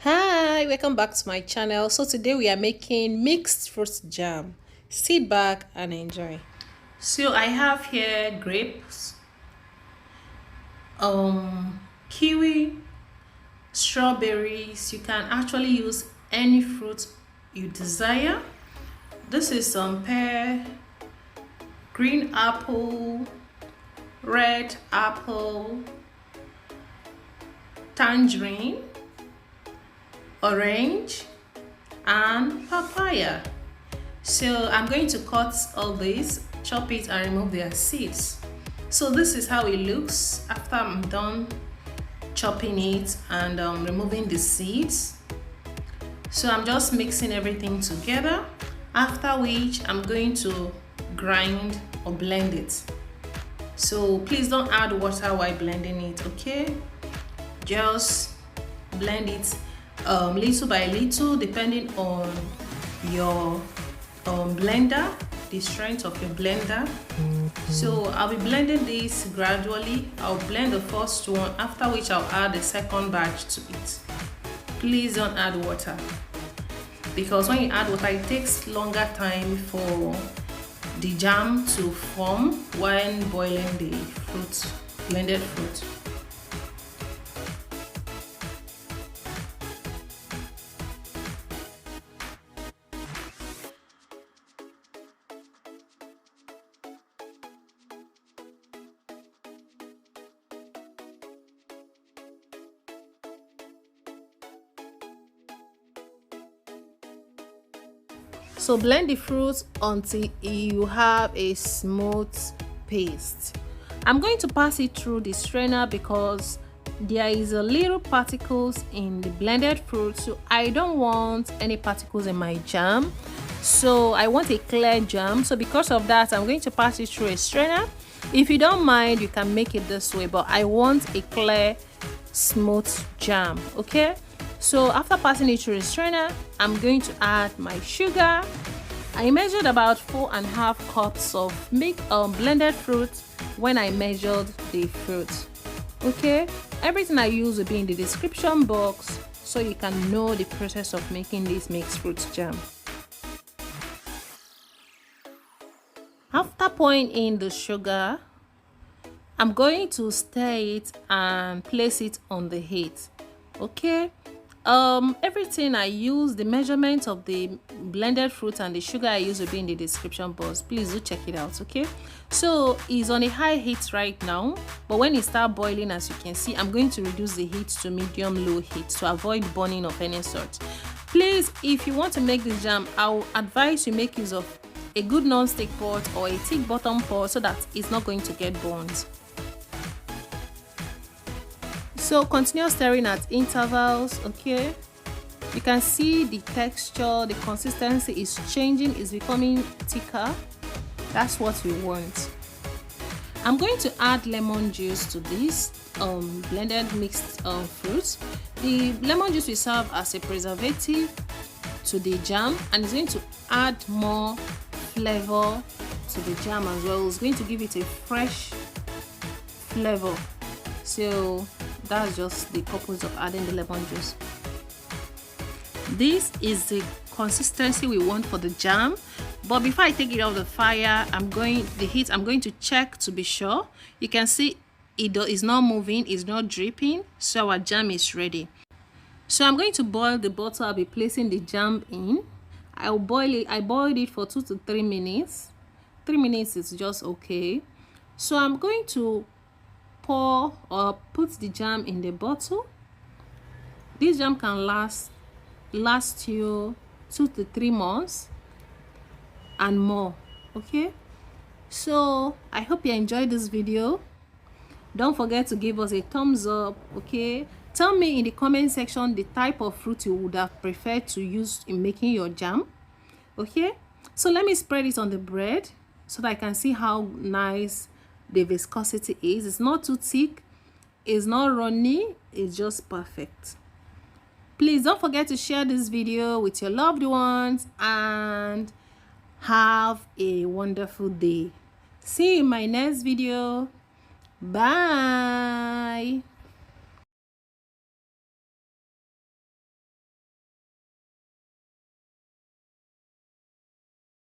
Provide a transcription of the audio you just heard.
Hi, welcome back to my channel. So today we are making mixed fruit jam. Sit back and enjoy. So I have here grapes, kiwi, strawberries. You can actually use any fruit you desire. This is some pear, green apple, red apple, tangerine, orange, and papaya. So I'm going to cut all these, chop it and remove their seeds. So this is how it looks after I'm done chopping it and removing the seeds. So I'm just mixing everything together, after which I'm going to grind or blend it. So please don't add water while blending it, okay? Just blend it little by little depending on your blender, the strength of your blender. So I'll be blending this gradually. I'll blend the first one, after which I'll add the second batch to it. Please don't add water, because when you add water it takes longer time for the jam to form when boiling the fruit, blended fruit. So blend the fruit until you have a smooth paste. I'm going to pass it through the strainer because there is a little particles in the blended fruit, so I don't want any particles in my jam. So I want a clear jam, so because of that I'm going to pass it through a strainer. If you don't mind, you can make it this way, but I want a clear, smooth jam. Okay, so after passing it through a strainer, I'm going to add my sugar. I measured about 4.5 cups of blended fruit when I measured the fruit. Okay, everything I use will be in the description box so you can know the process of making this mixed fruit jam. After pouring in the sugar, I'm going to stir it and place it on the heat. Okay, everything I use, the measurement of the blended fruit and the sugar I use will be in the description box. Please do check it out. Okay, so it's on a high heat right now, but when it starts boiling, as you can see, I'm going to reduce the heat to medium low heat to avoid burning of any sort. Please, if you want to make this jam, I will advise you make use of a good non-stick pot or a thick bottom pot so that it's not going to get burned. So continue stirring at intervals. Okay, you can see the texture, the consistency is changing, is becoming thicker. That's what we want. I'm going to add lemon juice to this blended mixed fruits. The lemon juice will serve as a preservative to the jam and it's going to add more flavor to the jam as well. It's going to give it a fresh flavor. So that's just the purpose of adding the lemon juice. This is the consistency we want for the jam, but before I take it off the fire, I'm going to check to be sure. You can see it is not moving, it's not dripping, so our jam is ready. So I'm going to boil the bottle I'll be placing the jam in. I boiled it for 2 to 3 minutes. 3 minutes is just okay. So I'm going to pour or put the jam in the bottle. This jam can last you 2 to 3 months and more. Okay, so I hope you enjoyed this video. Don't forget to give us a thumbs up. Okay, tell me in the comment section the type of fruit you would have preferred to use in making your jam. Okay, so let me spread it on the bread so that I can see how nice the viscosity is. It's not too thick, it's not runny, it's just perfect. Please don't forget to share this video with your loved ones and have a wonderful day. See you in my next video. Bye.